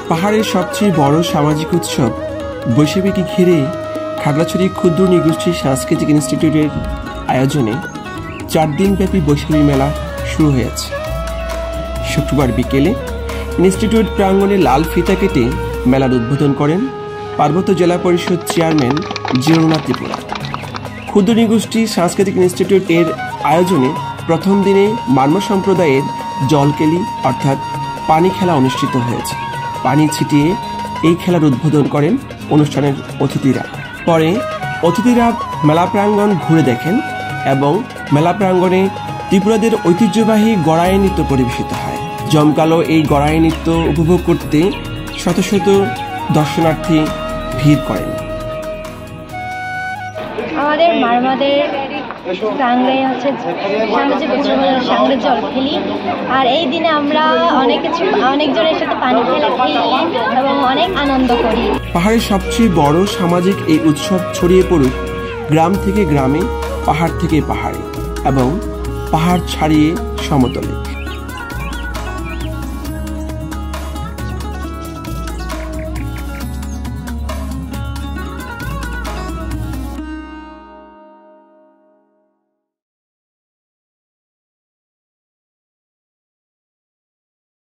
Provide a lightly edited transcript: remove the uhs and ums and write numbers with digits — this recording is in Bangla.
পাহাড়ের সবচেয়ে বড় সামাজিক উৎসব বৈশাখীকে ঘিরে খাগড়াছড়ি ক্ষুদ্র নৃগোষ্ঠী সাংস্কৃতিক ইনস্টিটিউটের আয়োজনে 4 দিনব্যাপী বৈশাখী মেলা শুরু হয়েছে। শুক্রবার বিকেলে ইনস্টিটিউট প্রাঙ্গণে লাল ফিতা কেটে মেলার উদ্বোধন করেন পার্বত্য জেলা পরিষদ চেয়ারম্যান জিয়রুনা ত্রিপুরা। ক্ষুদ্র নৃগোষ্ঠী সাংস্কৃতিক ইনস্টিটিউট এর আয়োজনে প্রথম দিনে মারমা সম্প্রদায়ের জলকেলি অর্থাৎ পানি খেলা অনুষ্ঠিত হয়েছে। পানি ছিটিয়ে এই খেলার উদ্বোধন করেন অনুষ্ঠানের অতিথিরা। পরে অতিথিরা মেলা প্রাঙ্গণ ঘুরে দেখেন এবং মেলা প্রাঙ্গণে ত্রিপুরাদের ঐতিহ্যবাহী গড়াই নৃত্য পরিবেশিত হয়। জমকালো এই গড়াই নৃত্য উপভোগ করতে শত শত দর্শনার্থী ভিড় করেন। আমাদের মারমাদের প্রাঙ্গণে হচ্ছে সামাজিক উৎসব সাংরের জল খেলি, আর এই দিনে আমরা অনেকজনের সাথে পানি খেলা খেলি এবং অনেক আনন্দ করি। পাহাড়ের সবচেয়ে বড় সামাজিক এই উৎসব ছড়িয়ে পড়ুক গ্রাম থেকে গ্রামে, পাহাড় থেকে পাহাড়ে এবং পাহাড় ছাড়িয়ে সমতলে।